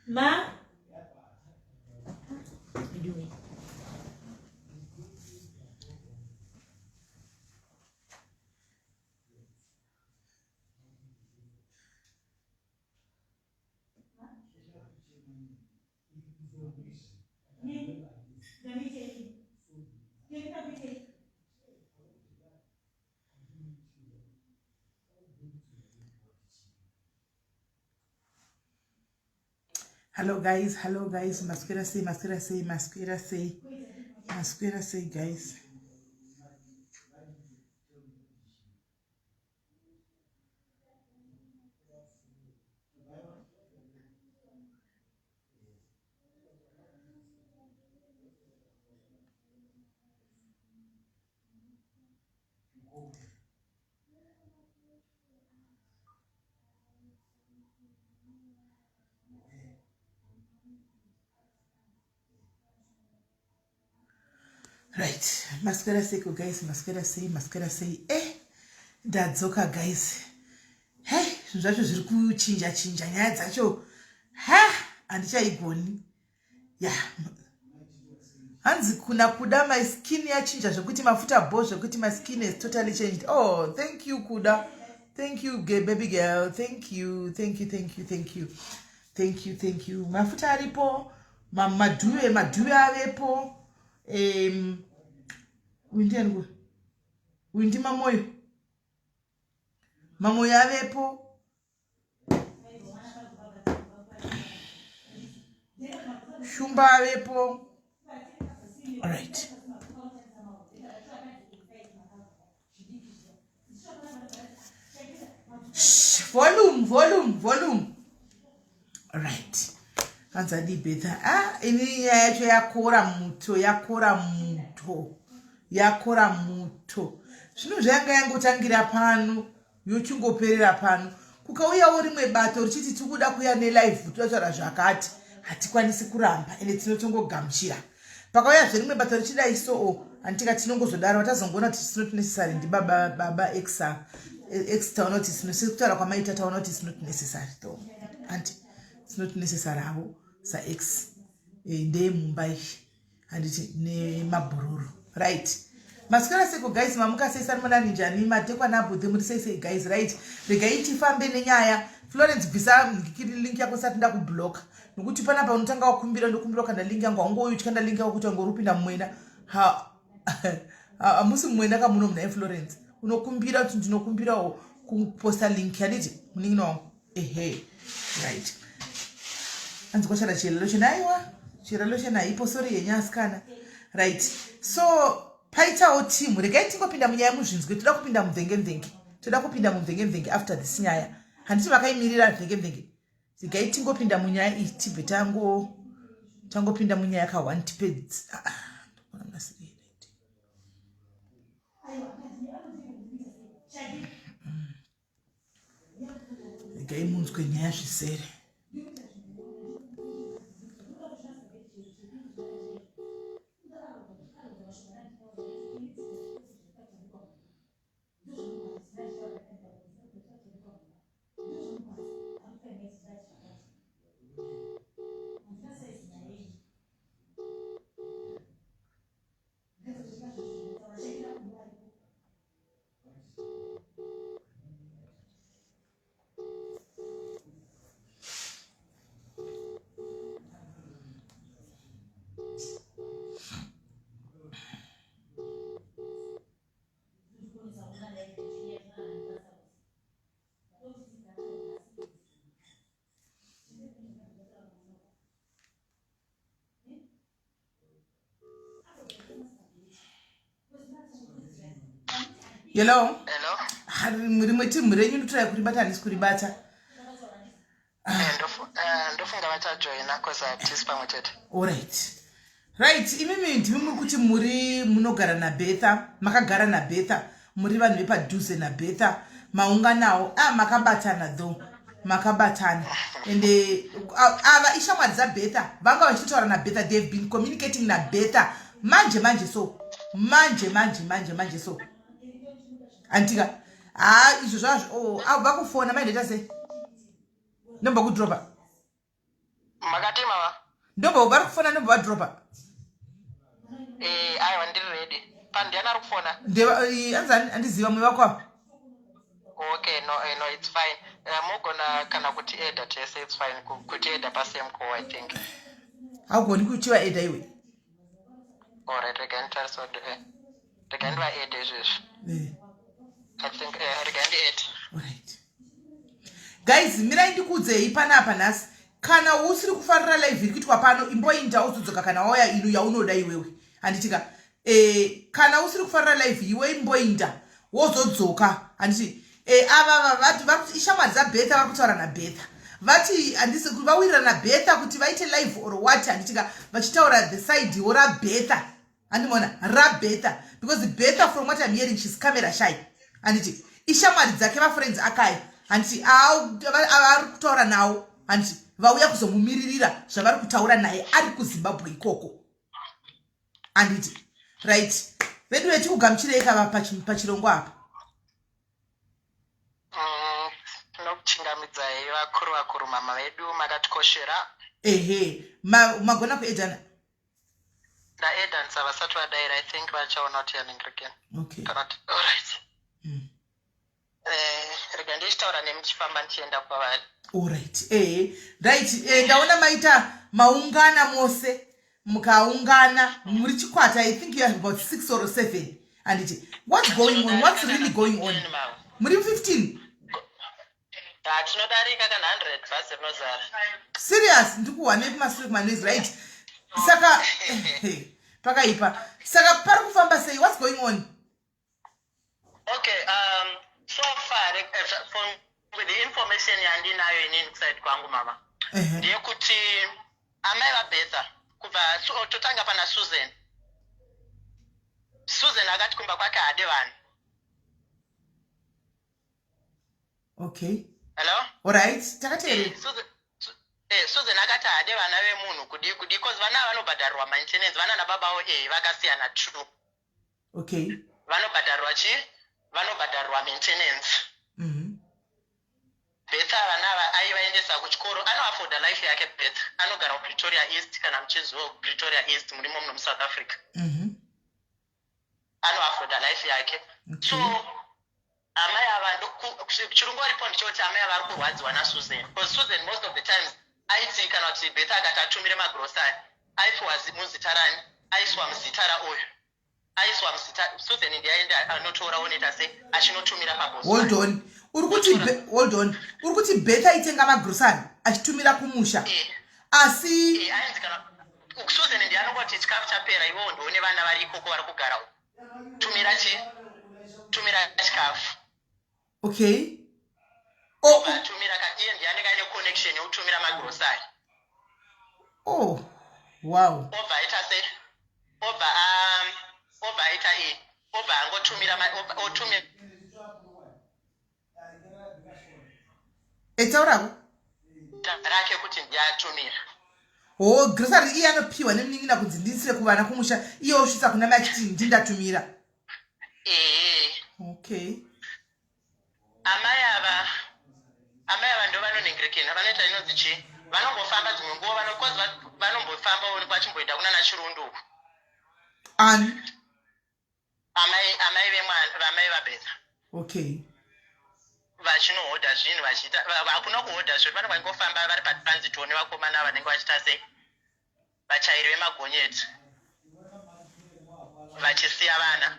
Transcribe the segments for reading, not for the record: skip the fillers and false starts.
Ma? What are you doing? Hello guys, masquera say guys. Right, masquera say guys, masquera say, dadzoka guys. Hey, zvacho zviri kuchinja nyaya dzacho. Handichaigoni. Yeah. Hanzi kuna kuda my skin yachinja zvekuti mafuta bo zvekuti my skin is totally changed. Oh, thank you Kuda. Thank you baby girl. Thank you. Mafuta aripo, madhuwe avepo. Windi mamoyo avepo. Shumba avepo. All right. Shh, volume. All right. Anza dzaBertha. Ini yacho yakora muto. Zvino zvanga yangotangira pano, yochungoperera pano. Kukauya rimwe bato richiti tikuda kuya nelive totaura zvakati. Hatikwanisi kuramba ende tinotongogamuchira. Pakauya rimwe bato richida iso antika tinongozodaro watazongona kuti it's not necessary ndi baba X tauna kuti sinositaura kwamaita tauna kuti it's not necessary though. Anti it's not necessary avo sa X ndeye Mumbai handiti nemabhururu. Right. Masquera seko guys mamuka sesa mwana njani matekwa nabudhe muri sese guys right. Regaiti fambe nenyaya. Florence bvisa ngikiri link yako sati ndakublock. Nokuti panapa unotanga wakumbira ndokumbira kana link yangu angoyo uchikanda link yako kuti angorupinda mumwena. Amusi mumwena kamuno muna Florence. Unokumbira kuti ndinokumbira kuposta link yaditi muningino wangu. Right. Anzi kwashara chirelo chenaiwa. Chirelo chenaipo sorry yenyaskana. Right. So paitawo team regai tingopinda munyaya muzvinzwe toda kupinda mumvenge after this nyaya. Handiti vakaimirira mvenge. Regai tingopinda munyaya itibve tangopinda munyaya ka 1 pages. Regai munzwe nyaya zvisere. Hello. Murimweti murenyu ndotoya kuribata ndisikuribata. Ndofunga vachajoina cause hatisi pamwe chete. Alright. Right, imimi ndimi muri kuti munogara naBertha, makagara naBertha, muri vanhu vepadhuze naBertha, maunganawo, makabatana though. Makabatana. And ava ishamwari dzaBertha, vanga vachitaura naBertha, they've been communicating naBertha. Manje so. Manje so. Antika izvo zvazvo vakufona maindeta sei Ndomba kudropa. Makati mama. Ndomba vari kufona ndomba vadropa. Aiwa ndiri ready. Pandiana ari kufona. Ndeva anzani andiziva mwe vako. Okay, no, it's fine. Mugona kana kuti Eda tese, it's fine. Kuti Eda pasame call, I think. Haugoni kuchiva Eda iwe. Alright, again, tell so again, why Eda is. I think again Eda. Alright. Guys, mirai ndikudzei panapa nhasi. Kana usiri kufarira live iri kuitwa pano imboinda uzodzoka kana wauya ino yaunoda iwewe. Handitika kana usiri kufarira live iwe imboinda wozodzoka. Handiti ava vati vari ishamwari dzaBertha vari kutaura naBertha. Vati handisi vawirira naBertha kuti vaite live or what. Handitika vachitaura the side raBertha. Handimona raBertha because Bertha from what I'm hearing she's camera shy. Handiti ishamwari dzake mafriends akai. Handiti avari kutaura nawo. Handiti vauya kuzomumiririra zvavari kutaura naye ari kuZimbabwe ikoko. Handiti right vedu vechikugamuchirei kava pachirongwa apa. Tinokuchingamidzai vakuru mama vedu makatikoshera. Magona kuedana. Eda vasati vadaira, I think vachaona kuti yaningirike. Okay. Alright. Rega ndichitaura nemuchifamba ndichienda kwavari. Alright. Right. Ndaona maita maungana mose. Mukaungana muri chikwata. I think you have about 6 or 7. And what's going on? What's really going on? Muri 15. Tinodarika kana 100 basi rinozara. Serious? Ndikuwane kumasure kumanezi, right? Saka pakaipa. Saka pari kufamba sei? What's going on? Okay, so far from the information yandinayo inini kuside kwangu mama. Ndeyekuti amai vaBertha kubva totanga pana Susan akati kumba kwake hade vanhu. Okay. Hello? Alright. Takateerera. Susan akati hade vana vemunhu kudi because vana vanobhadharwa maintenance, vana nababa vo vakasiyana true. Okay. Vanobhadharwa maintenance. Bertha vana aivaendesa kuchikoro, anoafoda life yake Bertha. Anogara Pretoria East kana muchizivo Pretoria East murimo muno South Africa. Anoafoda life yake. Okay. So amai ava chirungu ripo ndichoti amai ava vari kurwadziwa naSusan. Because Susan most of the times aiti kana kuti Bertha akati atumire magrosari aipiwa muzita rani, aiswa muzita raoyo. Aiswa muzita Susan ndiaenda anotora oneta sei achinotumira pabosi. Hold on. Uri kuti Bertha itenga magrosari achitumira kumusha. Asi ainzi kana Susan ndianongoti chikafu chapera ivo ndoone vana vari ikoko vari kugara. Tumira chikafu. Okay. Tumira iye ndianenge aine connection yokutumira magrosari. Oh, wow. Over angotumira otumira. Etaurako? Rake kuti ndiatumira. Oh, grosari iye anopiwa nemunin'ina kunzi ndisire kuvana kumusha iye osvitsa kuna mai achiti ndindatumira. Okay. Amai ava ndo vanoningirikina vanoita inonzi chii, vanombofamba dzimwe nguva vanombofamba vachimboenda kuna nachirundu. Ani? Amai vaBertha. Okay. Vachinohodha zvinhu vachiita, hakuna kuhodha zvinhu, vanenge vangofamba vari patransit nevakomana vanenge vachiita sei vachairi vemagonyeti vachisiya vana.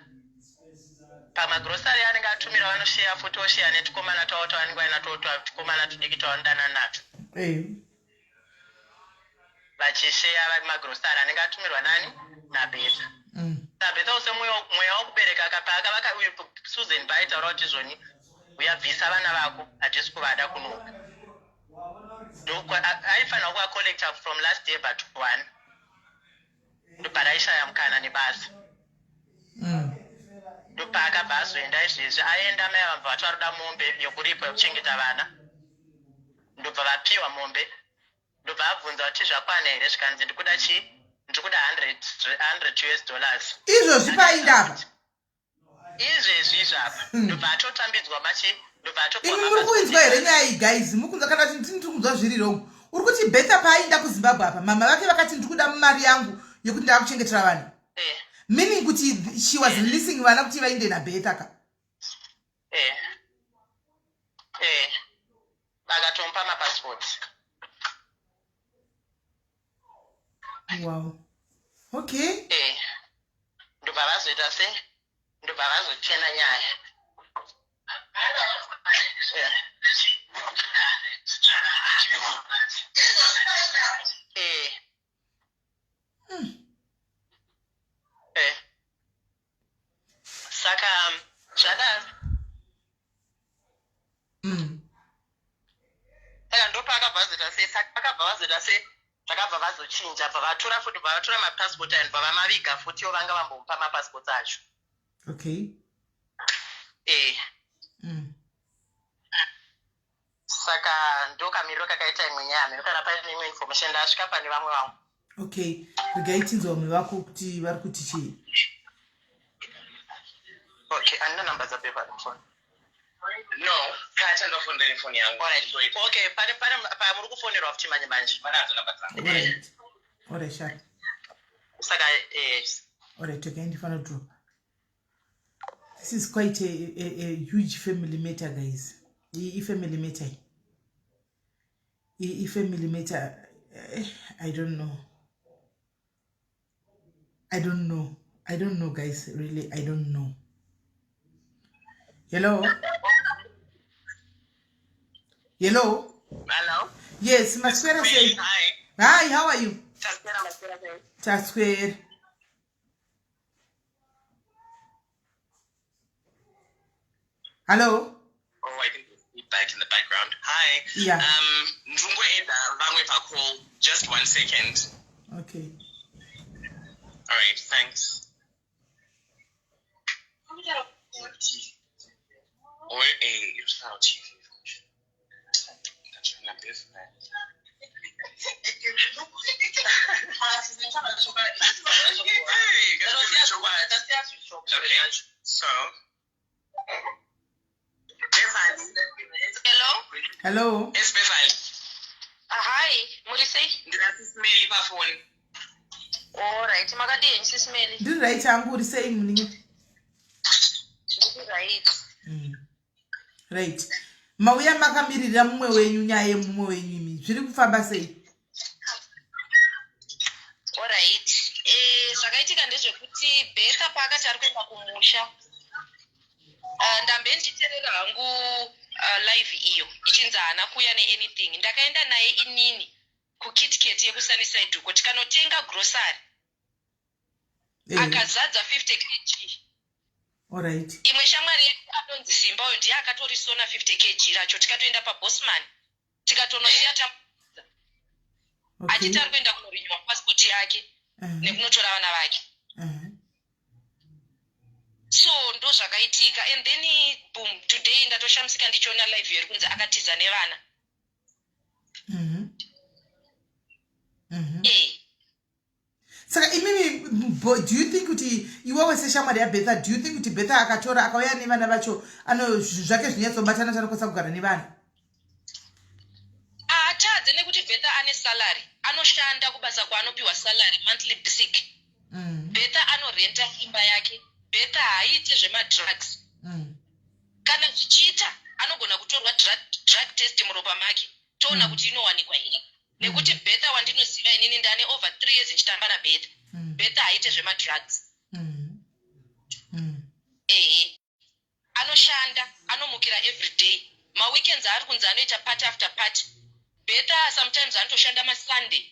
Pamagrosari anenge atumira vanosheya futi osheya netukomana twavo twavanenge vainato tukomana tudiki twavanodanana natwo. Vachisheya magrosari anenge atumirwa nani naBertha. naBertha use mweya wokubereka paakavaka Susan paaitaura kuti izvoni uyabvisa vana vako hatisi kuvada kunoka. Aifanira kuvacollecta from last year but 1 ndoparaishaya mukana nebasa. Ndopaakabva azoenda izvezvi aenda mai vabva vatwaroda mombe yokuripa yokuchengeta vana. Ndobva vapiwa mombe. Ndobva abvunza kuti zvakwana here zvikanzi ndikuda chii? Ndikuda $100. Izvozvi paindapa? Izvezvi izvapa. Ndobva atotambidzwa imi muri kuinzwa here nyaya iyi guys mukunzwa kana kuti ndini tirikunzwa zviri wrong uri kuti Bertha paainda kuZimbabwe apa mama vake vakati ndiri kuda mari yangu yokuti ndaakuchengetera vanhu meaning kuti she was releasing vana kuti vainde naBertha ka vakatompa mapassport. Wow. Okay. Ndobva vazoita se ndobva vazochena Nyaya. Saka zvadaro. Saka ndopa akabva vazoita se vakabva vazochinja vatora futi vatora mapassport and vamaviga futi vanga vambomupa mapassport acho. Okay. Saka ndokamiriro kakaita imwe nyaya miri kana pane imwe information ndasvika pane vamwe vangu. Okay. Rigaitinzwa vamwe vako kuti vari kuti chii? Okay, andina namba dzaBertha phone. No, kacha ndofondera phone yangu. Alright. Okay, pane muri kufonerwa futi manje manje. Manadzo namba dzangu. Alright. Alright, sharp. Saka Alright, okay, ndifana drop. This is quite a huge family matter, guys. A family matter. A family matter. I don't know. I don't know, guys. Really, I don't know. Hello? Hello? Hello? Yes, Masquera said. Hi. Hi, how are you? Masquera. Tasquare. Hello? Oh, I can be back in the background. Hi. Yeah. Ndrungo eda vamwe pa call. Just 1 second. Okay. All right, thanks. Or okay, so Hello? Yes, Bevan. Hi, Murise. SIS MELLY pa phone. All right, makadini SIS MELLY. Ndiri right hangu uri sei muningi? Right. Right. Mauya makamirira mumwe wenyu nyaya yemumwe wenyu imi. Zviri kufamba sei? All right. Zvakaitika ndezvekuti Bertha paakati ari kuenda kumusha. Ndambe ndichiterera hangu live iyo ichinzi haana kuuya neanything. Ndakaenda naye inini kuKitKat yekuSunnyside uko tikanotenga grocery. Akazadza 50 kg. Alright. Imwe shamwari anonzi Simba uyo ndiye akatorisona 50 kg racho tikatoenda paBosman tikatonosiya tamudza. Okay. Achiti ari kuenda kunorinywa passport yake nekunotora vana vake. So ndo zvakaitika and then boom today ndatoshamisika ndichiona live yeri kunzi akatiza nevana. Saka imimi, do you think kuti iwewe seshamwari yaBertha, do you think kuti Bertha akatora akauya nevana vacho ano zvake zvinyatsobatana tanokwanisa kugara nevana? Haatadze nekuti Bertha ane salary, anoshanda kubasa kwaanopiwa salary monthly basic. Bertha anorenta imba yake. Bertha haaiti zvemadrugs. Kana zvichiita anogona kutorwa drug test muropa make toona kuti inowanikwa here. Nekuti Bertha wandinoziva inini ndane over 3 years ndichitamba naBertha. Bertha haaite zvemadrugs. Anoshanda, anomukira every day. Maweekends ari kunzi anoita part after part. Bertha sometimes anotoshanda maSunday.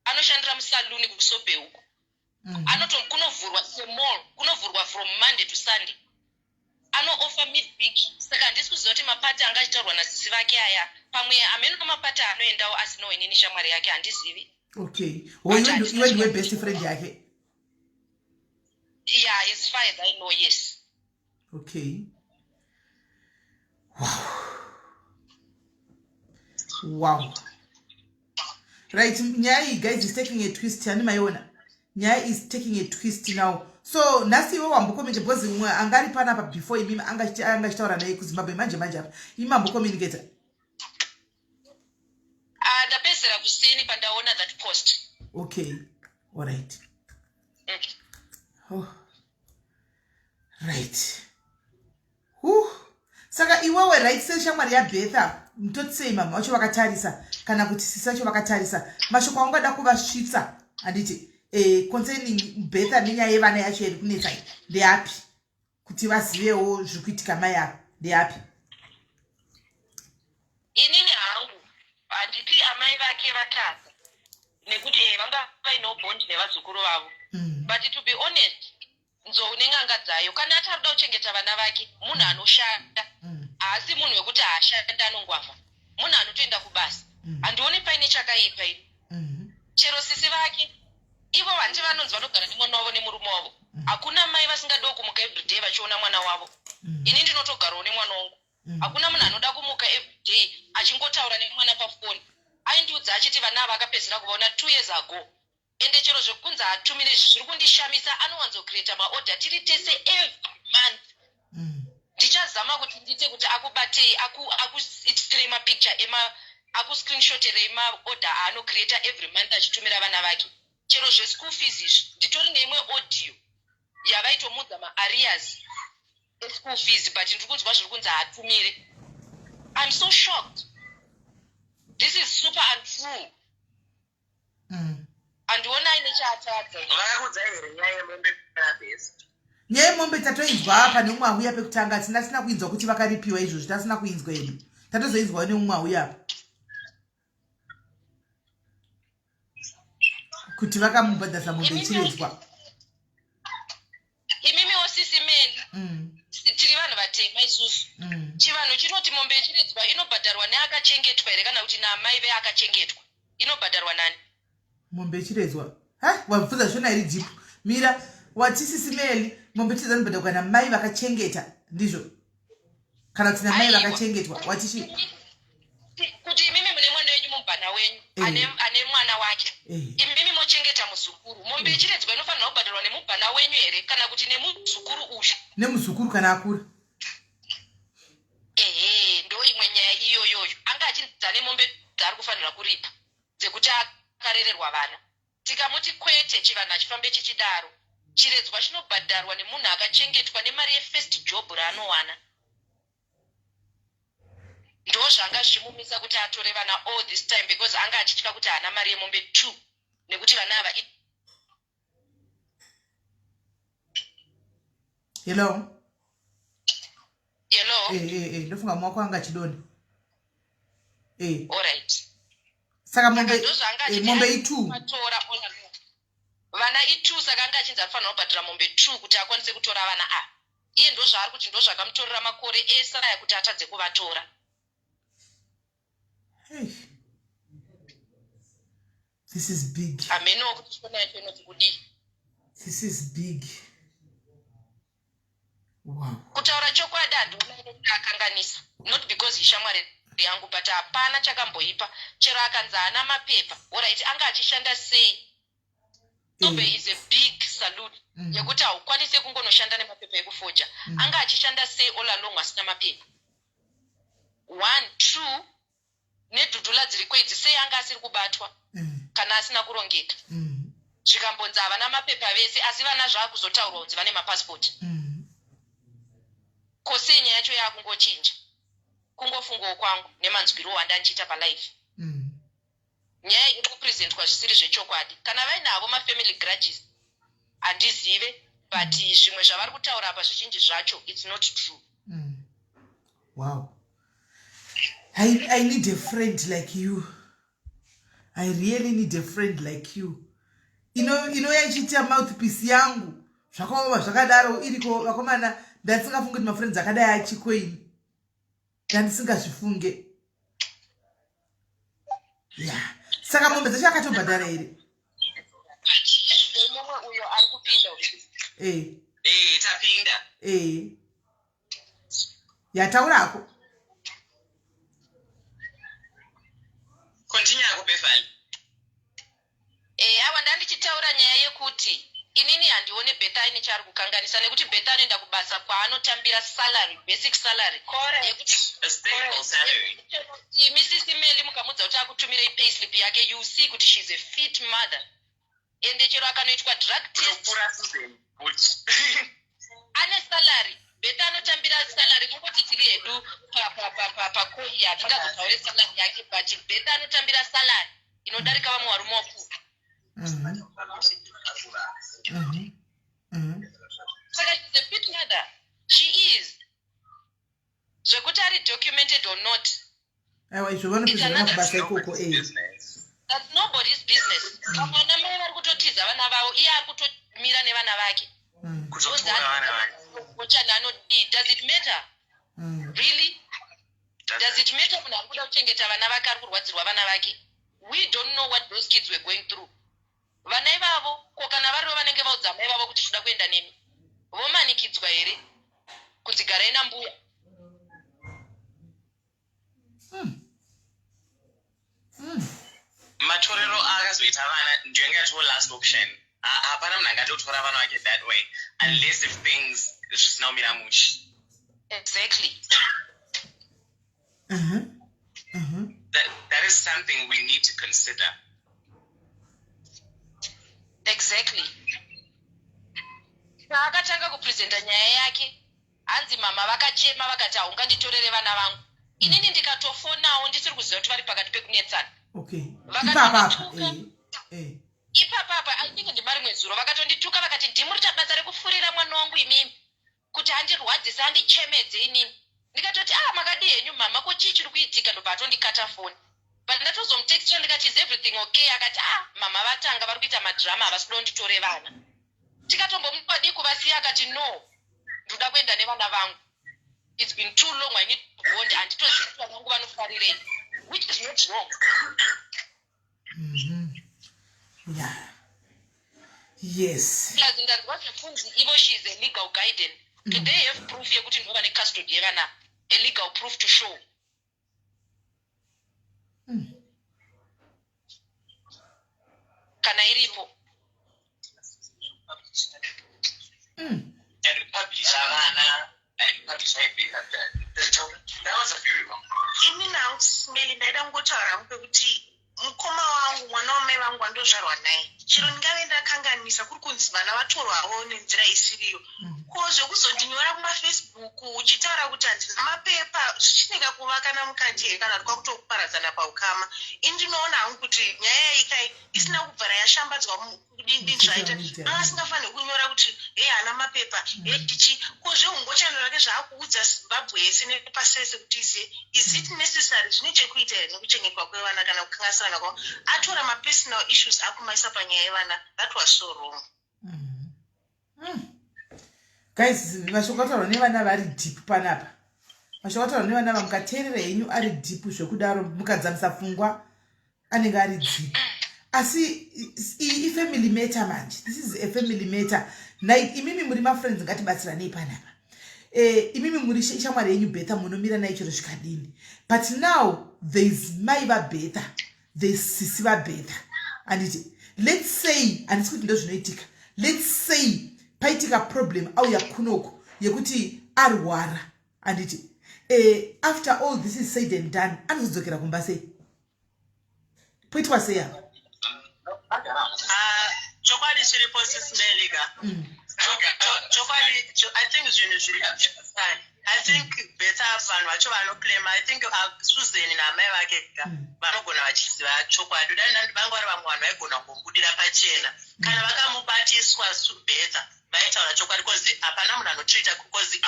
Anoshandira musaluni kuSobe uko. Kunovhurwa semall, kunovhurwa from Monday to Sunday. Offer midweek. Saka handisi kuziva kuti mapata anga achitarwa nasisi vake aya. Pamwe amene mapata anoendawo asino inini shamwari yake handizivi. Okay. Iwe ndiwe best friend yake? Yeah, as far as I know, yes. Okay. Wow. Right, Nyaya, guys, is taking a twist. Nyaya is taking a twist now. So nhasi iwe wambokomunicate because angari panapa before imimi angachitaura naye kuzimbabwe manje apa imi mambokomunicata ndapedzera kuseni pandaona that post. Okay, all right. Oh. Right. Saka iwewe right seshamwari yaBertha mtotsei mama wacho vakatarisa kana kuti sisi vacho vakatarisa mashoko aungada kuvasvitsa handiti concerning Bertha nenyaya yevana yacho iri kunetsa ndeapi kuti vazivewo zviri kuitika mai avo ndeapi? Inini hangu handiti amai vake vatadza nekuti vanga vaino bondi nevazukuru vavo. But to be honest, nzou nen'anga dzayo kana ataruda kuchengeta vana vake munhu anoshanda asi munhu wekuti haashanda anongwafa munhu anotoenda kubasa handioni paine chakaipa ini. Chero sisi vake ivo vandi vanonzi vanogara nemwana wavo nemurume wavo hakuna mai vasingadiwo kumuka everyday vachiona mwana wavo. Ini ndinotogarawo nemwana wangu hakuna munhu anoda kumuka everyday achingotaura nemwana pafoni. Aindiudza achiti vana ava akapedzera kuvaona 2 years ago. Ende chero zvekunzi atumire zviri kundishamisa anowanzokureta maorder tiri tese every month. Ndichazama kuti ndite kuti akubatei akuitire mapicture akuscreenshotere maorder aanokureta every month achitumira vana vake. Chero zveschool fees izvi nditori neimwe audio yavaitomudza maarias eschool fees but ndiri kunzwa zviri kunzi atumire. I'm so shocked. This is super untrue. Andiona ine chaatadza. Vakakudza here nyaya yemombe pabesa. Nyaya yemombe tatoinzwa apa neumwe auya pekutanga tisina kuinzwa kuti vakaripiwa izvozvo tasina kuinzwa hedu. Tatozoinzwa neumwe auya apa. Kuti vakamubhadhasa mombe ichiredzwa. Imimiwo sisi meni. Tiri vanhu vatema isusu. Chivanhu chinoti mombe ichiredzwa inobhadharwa neakachengetwa here kana kuti naamai veakachengetwa. Inobhadharwa nani? Mombe ichiredzwa. Wabvunza zvona iri jipu. Mira, wati SIS MELLY mombe ichiredzwa inobhadharwa kana mai vakachengeta ndizvo. Kana kuti namai vakachengetwa. Wati chi? Kuti imimi mune mwana wenyu mubhana wenyu ane mwana wake. Imimi mochengeta muzukuru. Mombe ichiredzwa inofanirwa kubhadharwa nemubhana wenyu here kana kuti nemuzukuru uyu. Nemuzukuru kana akura. Ndo imwe nyaya iyoyoyo. Anga achinzwa nemombe dzari kufanirwa kuripa dzekuti akarererwa vana. Tikamuti kwete chivanhu achifambe chichidaro. Chiredzwa chinobhadharwa nemunhu akachengetwa nemari yefirst job raanowana. Ndo zvanga zvichimumisa kuti atore vana all this time because anga achitya kuti haana mari yemombe 2 nekuti vana ava. Hello. Hello. Ndofunga mwako anga chidoni. All right. Saka mombe i2. Vana i2 saka anga achinzi afanira kubhadhira mombe 2 kuti akwanise kutora vana a. Iye ndo zvaari kuti ndo zvakamutorera makore ese aya kuti atadze kuvatora. Hey. This is big. Ameno kuti chona yacho inoti kudi. This is big. Wow. Kutaura chokwadi ndinoda akanganisa. Not because yeshamwari yangu but hapana chakamboipa. Chero akanzi ana mapepa. Alright, anga achishanda sei? Tobe is a big salute. Yekuti haukwanise kungonoshanda nemapepa ekufoja. Anga achishanda sei all along asina mapepa. 1 2 nedhudhula dziri kwedzi sei anga asiri kubatwa kana asina kurongeka. Zvikambonza vana mapepa vese asi vana zvaakuzotaurwa kuti vane mapassport. Kose nyaya yacho yakungochinja. Kungofungo kwangu nemanzwiro wandandiita palife. Nyaya iri kupresentwa zvisiri zvechokwadi. Kana vainavo mafamily grudges handizive but zvimwe zvavari kutaura apa zvizhinji zvacho it's not true. Wow. I need a friend like you. I really need a friend like you. Yachiita mouthpiece yangu. Zvakaoma zvakadaro iriko vakomana ndasingafunge kuti mafriends akadai achikoini. Ndandisingazvifunge. Yeah. Saka mombe dzacho akatobhadhara here. Mumwe uyo ari kupinda. Tapinda. Yataurako. Continue kupefani. Awa ndandichitaura nyaya yekuti inini handione Bertha ine chaari kukanganisa nekuti Bertha anoenda kubasa kwaanotambira salary, basic salary. Yekuti A stable salary. Mrs. Melly mukamudza kuti akutumirei payslip yake, you see kuti she's a fit mother. Ende chero akanoitwa drug test. Ane salary. Bertha anotambira salary, kungoti tiri hedu pakoi hatingazotaure salary yake, but Bertha anotambira salary inodarika vamwe varume wakuru. Saka she's a fit mother. She is. Zvekuti ari documented or not. That's nobody's business. Vana mai vari kutotiza vana vavo, iye ari kutomira nevana vake. Does it matter? Really? Does it matter munhu ari kuda kuchengeta vana vake ari kurwadzirwa vana vake? We don't know what those kids were going through. Vana ivavo, ko kana varivo vanenge vaudza mai vavo kuti tinoda kuenda nemi, vomanikidzwa here kunzi garai nambuya. Matorero akazoita vana ndingatoo last option. Hapana munhu angatotora vana vake that way unless if things zvisina kumira mushe. Exactly. That is something we need to consider. Exactly. Paakatanga kupresenta nyaya yake, hanzi mama vakachema vakati haunganditorere vana vangu. Inini ndikatofonawo ndisiri kuziva kuti vari pakati pekunetsana. Ipapapa I think ndimari mwezuro vakatondituka vakati ndimurita basa rekufurira mwana wangu imimi kuti handirwadzisa handichemedze inini. Ndikatoti makadi henyu mama, ko chii chiri kuitika? Ndobva atondikata foni. Pandatozomutextira ndikati is everything okay? Akati mama vatanga vari kuita madrama, havasi kuda kunditore vana. Tikatombomupa diku vasiya, akati no, ndoda kuenda nevana vangu. It's been too long, I need to go, and handitozivi kuti vana vangu vanofarirei, which is not wrong. Yeah. Yes. Even she is a legal guardian. Do they have proof yekuti ndova necustody yevana? A legal proof to show. Kana iripo. And publish vana and publish that was a very wrong. Ini now Smelly ndaida kungotaura kuti mukoma wangu mwana wamai vangu andozvarwa naye. Chiro ndingavenda kanganisa kuri kunzi vana vatorwawo nenzira isiriyo. Ko zvekuzondinyora kumafacebook uchitaura kuti handina mapepa zvichineka kuva kana mukati kana kwakutokuparadzana paukama. Ini ndinoona hangu kuti nyaya ikai isina kubvara yashambadzwa kudini zvaita. Asingafaniri kunyora kuti haana mapepa, tichi ko zveungochandro rake zvaakuudza Zimbabwe yese nepasese kuti izive is it necessary zvine chekuita here nekuchengekwa kwevana kana kukanganisana kwavo. Atora mapersonal issues akumaisa panyaya yevana. That was so wrong. Guys, mashoko ataurwa nevana vari deep panapa. Mashoko ataurwa nevana vamukateerera henyu ari deep zvekudaro mukadzamisa pfungwa anenge ari deep. Asi ifamily matter manje. This is a family matter. Imimi muri mafriends ngatibatsiranei panapa. Imimi muri shamwari yenyu Bertha munomira naye chiro zvikadini. But now there is mai vaBertha, there is sisi vaBertha. And let's say, and it's ndo zvinoitika. Let's say paitika problem au yakunoko yekuti arwara. And after all this is said and done, anozodzokera kumba sei? Poitwa sei? Chokwadi chiripo Smelly ka. Chokwadi, I think zvinhu zviri fine. I think Bertha vanhu vacho vanoclaim, I think Susan namai vake ka vanogona vachiziva chokwadi. Dai vangu vari vamwe vanhu vaigona kumbudira pachena kana vakamubatiswa Bertha vaitaura chokwadi because hapana munhu anotrita because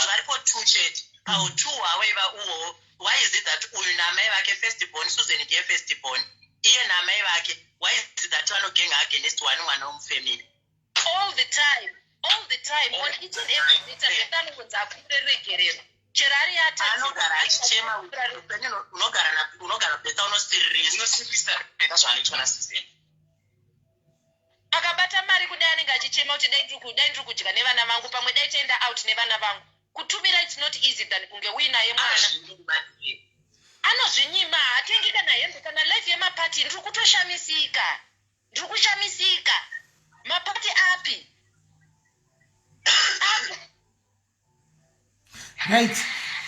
varipo two chete au two however uwo. Why is it that uyu namai vake firstborn, Susan ndiye firstborn, iye namai vake, why is it that vanogenga against one mwana womufamily all the time on each and every day? Anongonza akuregerera chero ari anogara achichema unogara Bertha unosirisa Bertha zvanoitwa naSusan. Akabata mari kudai anenge achichema kuti dai ndiri kudya nevana vangu, pamwe dai tienda out nevana vangu. Kutumira it's not easy than kunge uinaye mwana. Anozvinyima, hatengika na hembe kana life yemapati. Ndiri kushamisika. mapati api right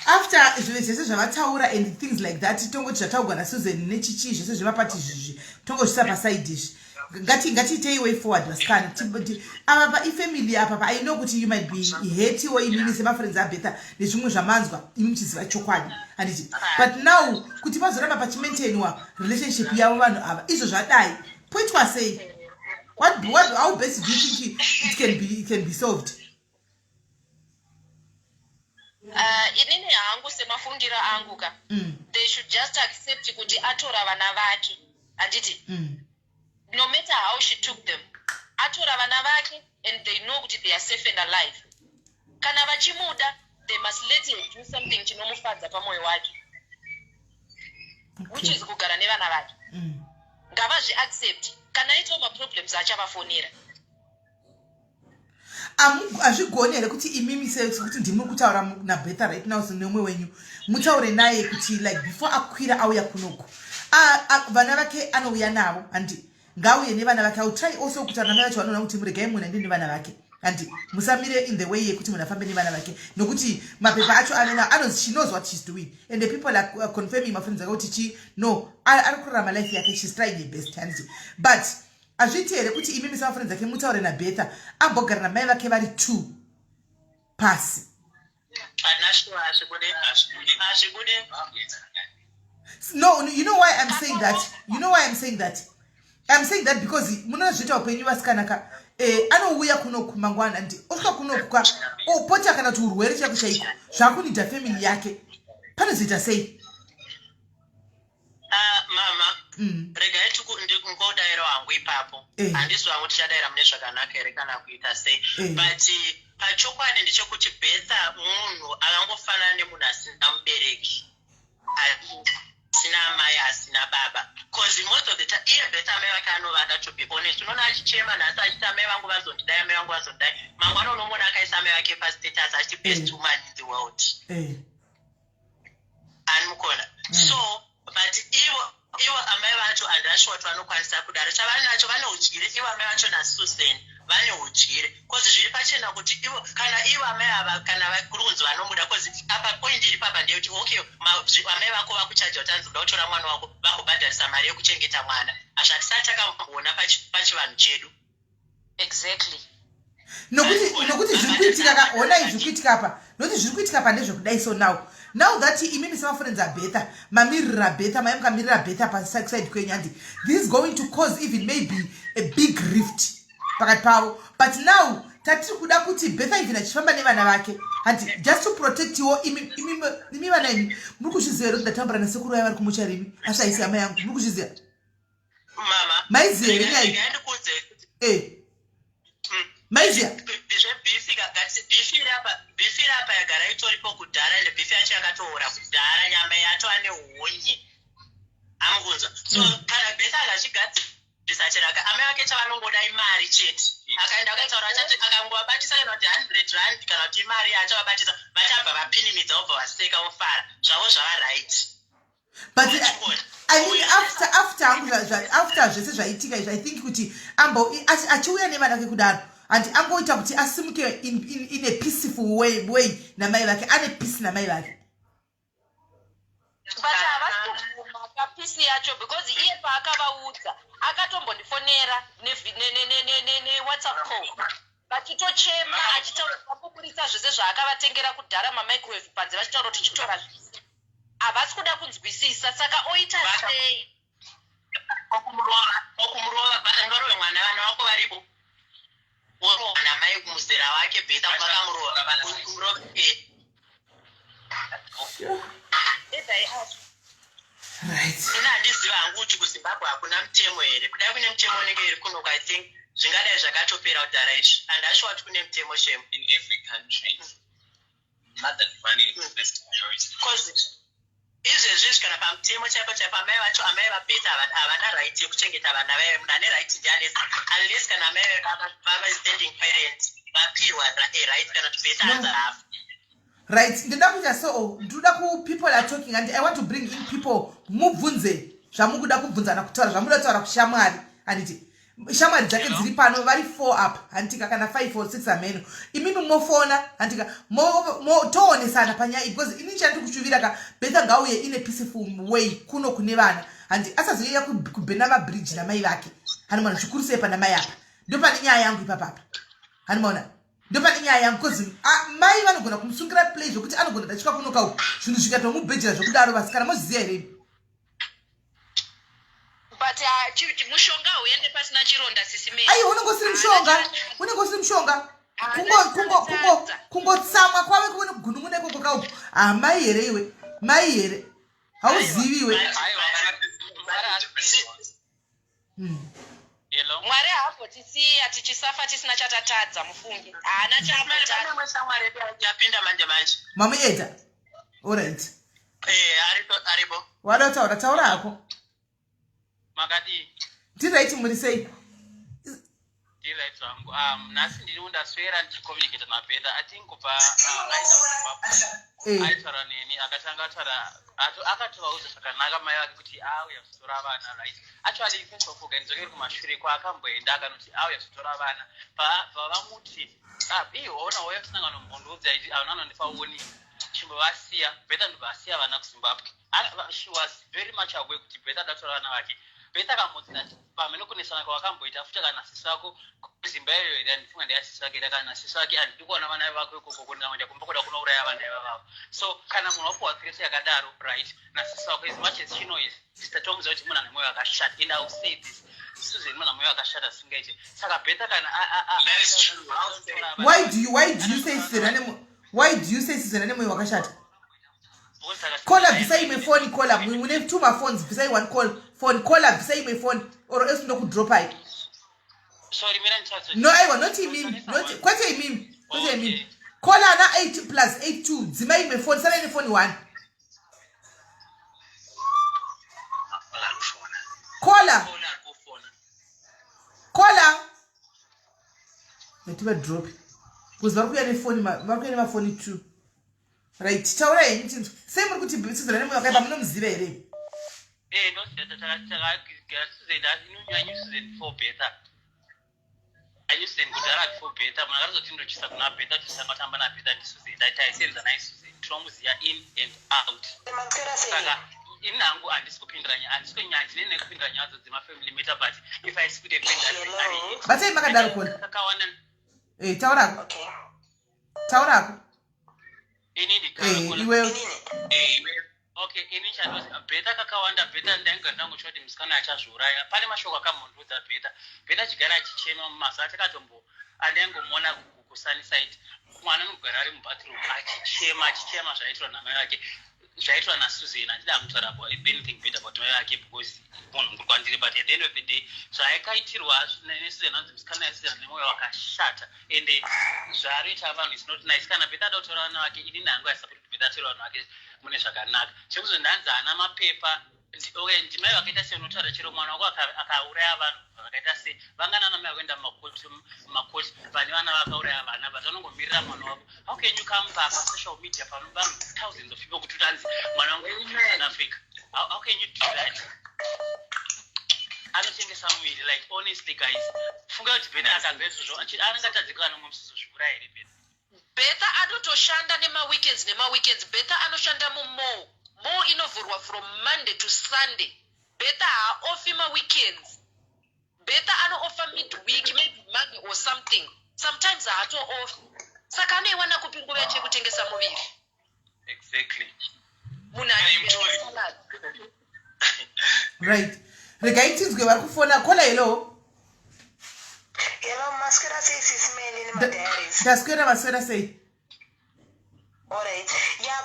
after zvese zvavataura and things like that tongoti zvataurwa naSusan nechichi zvese zvemapati izvizvi tongochisa pasaidi izvi ngatiitei way forward vasikana apa paifamily apa I know kuti you might be hatiwo imimi semafriends aBertha nezvimwe zvamanzwa imi muchiziva chokwadi handiti but now kuti vazoramba pachimaintainwa relationship yavo vanhu ava izvo zvadai poitwa sei how best do you think it can be solved inini hangu semafungiro angu ka they should just accept kuti atora vana vake handiti no matter how she took them atora vana vake and they know kuti they are safe and alive kana vachimuda they must let her do something chinomufadza pamwoyo wake which is kugara nevana vake ngavazviaccept kana itawo maproblems achavafonera hazvigoni here kuti imimi sekuti ndimuri kutaura naBertha right now senomwe wenyu mutaure naye kuti like before akwira auya kunoku vana vake anouya navo handi ngauye nevana vake I'll try also kuti vana vacho vanoona kuti muregai munhu ndini vana vake handi musamire in the way yekuti munhu afambe nevana vake nokuti mapepa acho anena she knows what she's doing and the people are confirming mafriends ake kuti no ari kurarama life yake she's trying her best handi but hazviti here kuti imimi semafriends ake mutaure naBertha ambogara namai vake vari 2 pasi no you know why I'm saying that I'm saying that because munozviita upenyu vasikanaka anouya kunoku mangwana ndi osvika kunoku ka opota kana kuti urwere chako chaiko zvakunidha family yake panozoita sei mama regai ndikungodaira wangu ipapo handisi wangu tichadaira mune zvakanaka here kana kuita sei but pachokwadi ndechekuti Bertha munhu akangofanana nemunhu asina mubereki asina amai asina baba because most of the time iye Bertha amai vake anovada to be honest unoona achichema nhasi achiti amai vangu vazondidai amai vangu vazondidai mangwana unomona akaisa amai vake pastatus achiti best woman in the world animukona so but ivo amai vacho handashuwa kuti vanokwanisa kudaro chavani nacho vane udyire ivo amai vacho naSusan vane udyire because zviri pachena kuti ivo kana ivo amai ava kana kuri kunzi vanomuda because apa point iri papa ndeyekuti okay amai vako vakuchaja kuti anzi uda kutora mwana wako vakubhadharisa mari yekuchengeta mwana hazvatisati takamboona pachivanhu chedu exactly nokuti zviri kuitika onai zviri kuitika apa nokuti zviri kuitika apa ndezvekudai so now that imimi semafriends aBertha mamirira Bertha mamukamirira Bertha paside kwenyu handi this is going to cause even maybe a big rift pakati pavo but now tatiri kuda kuti Bertha even achifamba nevana vake handi just to protect iwo imi vana imi muri kuzviziva here kuti ndatambura nasekuru vaya vari kumucha rimi ashaisi amai yangu muri kuzviziva mama maiziva here nyaya maiziva bhifi rapa yagara itoripo kudhara ende bhifi yacho yakatoora kudhara nyama yacho ane hunye amukunzwa so kana Bertha akachigadzirisa chiraka amai vake chavanongoda imari chete akaenda akaitaura achati akangovabatisa kana kuti 100 rand kana kuti imari achavabatisa vachabva vapinimidza vobva vaseka vofara zvavo zvava right but I mean after zvese zvaitika izvi I think kuti achiuya nevana vake kudaro and angoita kuti asimuke in a peaceful way namai vake ane peace namai vake but havasi papisi yacho because iye paakavaudza akatombofonera ne-WhatsApp call vachitochema achitaura kupurisa zvese zvaakavatengera kudhara mamicrowave panze vachitaura kuti chitora zvese havasi kuda kunzwisisa saka oita sei okumurova vakangarove mwana vana vako varipo orowana mai kumuzera wake Bertha vakamurova ina handiziva hangu kuti kuZimbabwe hakuna mutemo here kudai kune mutemo unenge iri kunoku I think zvingadai zvakatopera kudhara izvi handashuwa kuti kune mutemo shemu in every country not that funny because izvezvi kana pamutemo chaipo chaipo amai vacho amai vaBertha havana right yekuchengeta vana vaya munhu ane right ndianesi unless kana amai vava standing parents vapirwa right kana kuti Bertha hanza hafu right ndinoda kuita so ndinoda people are talking and I want to bring in people mubvunze zvamukuda kubvunzana kutaura zvamuda kutaura kushamwari handiti shamwari dzake dziri pano vari 4 up handika kana 5 or 6 ameno imimi mofona handika toonesana panyaya because ini chandi kushuvira ka Bertha ngauye ine peaceful way kuno kune vana handi asazoya kubhena mabridge namai vake hanimona zvikuru sei pana mai apa ndo pane nyaya yangu ipapapa hanimona ndo pane nyaya yangu because mai vanogona kumusungira play zvokuti anogona dachika kunoka uku zvinhu zvikatomubhejera zvokudaro vasikana moziziya here but mushonga uende pasina chironda sisi meli ai unenge usiri mushonga kungotsamwa kwave kuone kugunun'una ikoko kauku mai here iwe mai here hauzivi iwe mwari hapo tisiya tichisafa tisina chatatadza mufungi haana yapinda manje mamuedza alright aripo wada kutaura taura hako makadi ndiraiti muri sei ndiraiti zvangu nhasi ndiri undaswera ndichicommunicata naBertha athink kubva aitaura neni akatanga ataura akatovaudza zvakanaka mai vake kuti auya kuzotora vana right actually first of all ganizokeri kumashure kwaakamboenda akanoti auya kuzotora vana pavamuti ona wauya kusinanga nomubondoudza aiti auna anondifa uoni chimbovasiya Bertha ndobasiya vana kuzimbabwe she was very much aware kuti Bertha adatora vana vake Bertha akambodzina pamene kunesana kwawakamboita futa kana sisi wako kuzimba iyoyo ida ndifunga ndiyasisi wake ida kana sisi wake handidi kuona vana vako ikoko kunamanja kumba kuda kunouraya vana ivavavo so kana munhu wapuwa kresi yakadaro right nasisi wako as much as she knows sister tomuza kuti munhu ane mwoyo wakashata and I will say this Susan munhu ane mwoyo wakashata singaite saka Bertha kana why do you say Susan ane mwoyo wakashata Call beside my phone, call up. We have 2 my phones beside one phone, call up beside my phone, or else no could drop it. Sorry, no, I will not mean. What I mean? What I mean? Call her now 8 plus 8 2. Zimai my phone, send any phone 1. Call her. Let me drop. Because we have a phone, my phone 2. Right, taura yenyu sei muri kuti Susan ane mwoyo wakaipa munomuziva here for Bertha Susan kudhara before Bertha munhu akazotindochisa kuna Bertha tisangatamba naBertha ndiSusan taisenza naye Susan tinomuziva in and out saka ini hangu handisi kupindira nyaya ndine nekupindira nyaya dzo dzemafamily matter but if I speak defend but sei makadaro kona kakawanda taurako inini okay ini chanozi Bertha kakawanda Bertha ndainga ndangotsva kuti musikana achazviuraya pane mashoko akamhondodza Bertha chigara achichema mumasa atakatombo andaingomona kusunnyside mwana anogara ari mubathroom achichema zvaiitwa namai vake zvaitwa naSusan handida kutaura anything bad about mai vake because munhu mukuru kwandiri but at the end of the day zvaakaitirwa neSusan hanzi musikana yaSusan nemwoyo wakashata ende zvaaroita vanhu is not nice kana Bertha ada kutora vana vake ini nhangu aisapoti kuti Bertha atora vanhu vake mune zvakanaka chekuzondanzi haana mapepa ndimai vakaita seunotaura chero mwana wako akauraya vanhu vakaita se vanganana mai vakuenda mumakoti vane vana vakauraya vana but vanongomirira mwana wavo how can you come back on social media panoba thousands of people kuti utanzi mwana wangu in Africa how can you do that anotengesa muviri like honestly guys funga kuti Bertha akanzwa izvozvo anangatadzika nomwe musizo zvikuraya here Bertha anotoshanda nemaweekends Bertha anoshanda mumo inovhurwa from Monday to Sunday Bertha haaofi maweekends Bertha anoofa midweek maybe Monday or something sometimes haatoofi saka anoiwana kupi nguva yekutengesa muviri exactly munhu right regai tinzwe vari kufona kola hello maswera sei SIS MELLY nemadiaries ndaswera maswera sei alright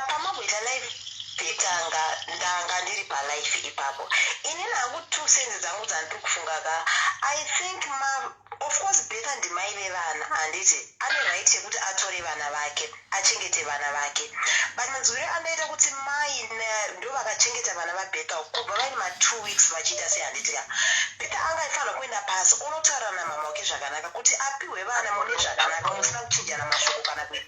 pamabwita live ndanga ndiri palife ipapo inini hangu 2 cents dzangu dzandiri kufunga ka I think of course Bertha ndimai vevana handiti ane right yekuti atore vana vake achengete vana vake but manzwiro anoita kuti mai ndo vakachengeta vana vaBertha kubva vaine 2 weeks vachiita sei handiti ka Bertha angaifanira kuenda pasi unotaura namama wake zvakanaka kuti apiwe vana mune zvakanaka musina kuchinjana mashoko kana kuita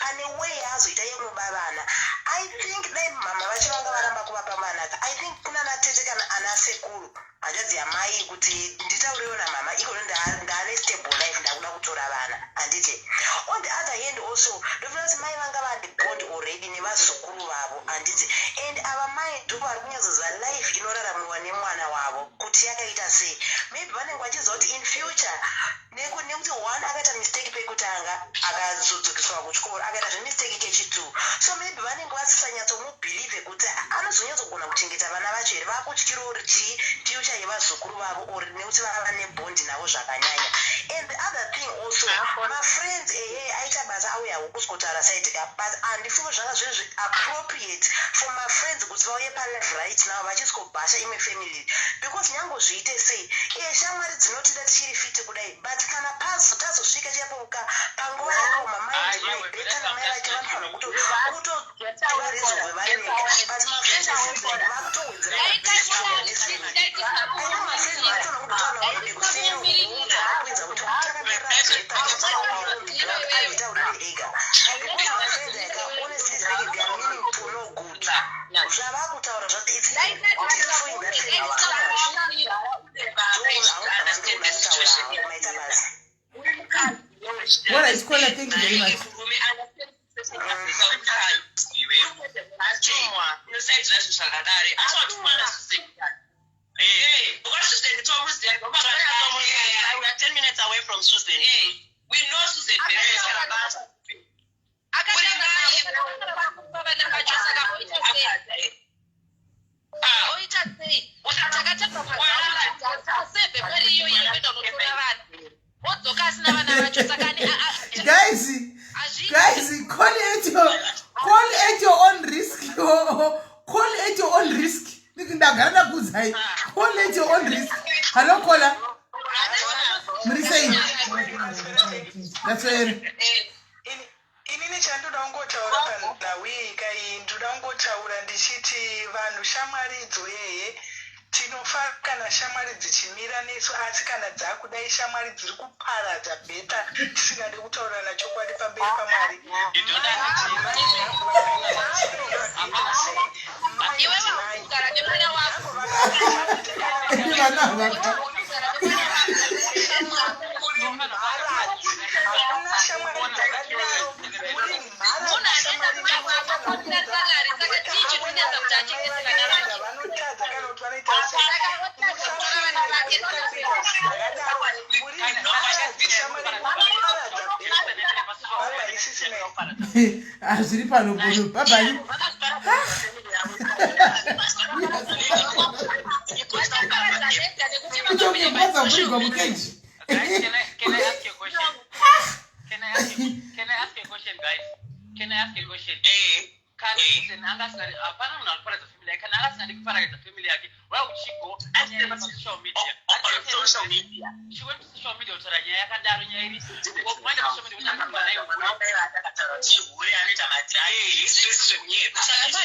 ane way yazoita yemuba vana I think dai mama vacho vanga varamba kuvapa vana I think kuna natete kana ana sekuru hanzvadzi yamai kuti nditaurewo namama iko ndaane stable life ndakuda kutora vana handiti. On the other hand also ndofunga kuti mai vanga vane bond already nevazukuru vavo handiti, and ava mai ndoko vari kunyazoziva life inoraramiwa nemwana wavo kuti yakaita sei. Maybe vanenge vachiziva kuti in future nekuti one akaita mistake pekutanga akazodzokiswa kuchikoro akaita zvemistake kechitu, so maybe vanenge vasisanyatsomubilive kuti anozonyatsogona kuchengeta vana vacho here, vakutyiro uri chii future yevazukuru vavo uri nekuti vava nebhondi navo zvakanyanya. And the other thing also mafriends aita basa auyawo kusikotaura side ka, but handifunga zvanga zviri appropriate for mafriends kuti vauye palife right now vachisikobhasha imwe family, because nyango zviite sei shamwari dzinotida tichiri fiti kudai, but kana tazosvika chiyapoka panguva yakaoma mai beta namai vacho vanofanira kutotora reason wevanenga, but mafriends vakutowedzera What is called? Thank you very much. We are 10 minutes away from Susan. We know Susan. Guys, call at your own risk. Call at your own risk. Call at your own risk. Hello, caller. That's it. Inini chandoda kungotaura panhawika iyi ndoda kungotaura ndichiti vanhu shamwari idzo tinofa kana shamwari dzichimira nesu, asi kana dzakudai shamwari dziri kuparadza bheta tisingade kutaurana chokwadi pamberi paMwari. Azviri pano bono babai. Kutokubaza muri mukeji. Can I ask you a question? Can I ask you a question, guys? Can I ask you a question? Can apana unalipata za family yake, na hasa nikipata za family yake. Wao uchiko on social media. Social media. She went to social media utaranya yakadaro nyairi. Wanda social media utakamba nayo. Taratibu ule anaita madrai. Sisi wenyewe.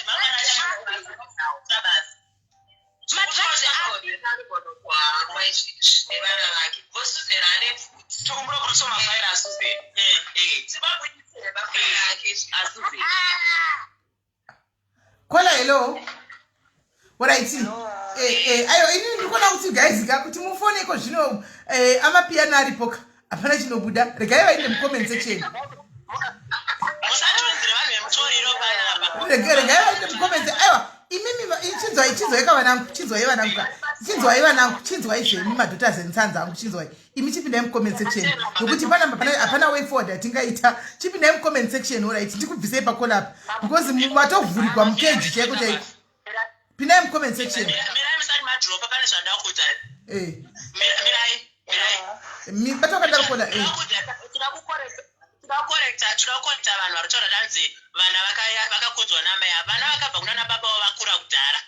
Mama na sabasi. Madrasa kwa nevana vake vosuzerane tokumbura kusoma virus uze tibabudise bafana yake azuze. Kola hello. Alright. Ayo ini ndikona kuti guys kuti mufone ko zvino amapiano aripoka. Apana chinobuda. Regai vainde mu comment section. Musatonzira vanhu vemutoriro panapa. Regai vainde mu comment. Aiwa. Imimi chinzwa yekavanangu chinzwa yevanangu chinzwa izvemi madhota zensanza angu chinzwa imi chipindai mucomment section nokuti hapana way forward atingaita chipindai mucomment section alright ndikubvisei pakola apa because matovhurigwa mukeji chaiko chaiko pindai mucomment section. Mirai musati madropa pane zvandava kuita. Mirai batokanda kukola tinokorekta vanhu vari kutaura danzi vana vakakudzwa namai avo, vana vakabva kuna nababa wavo vakura kudhara.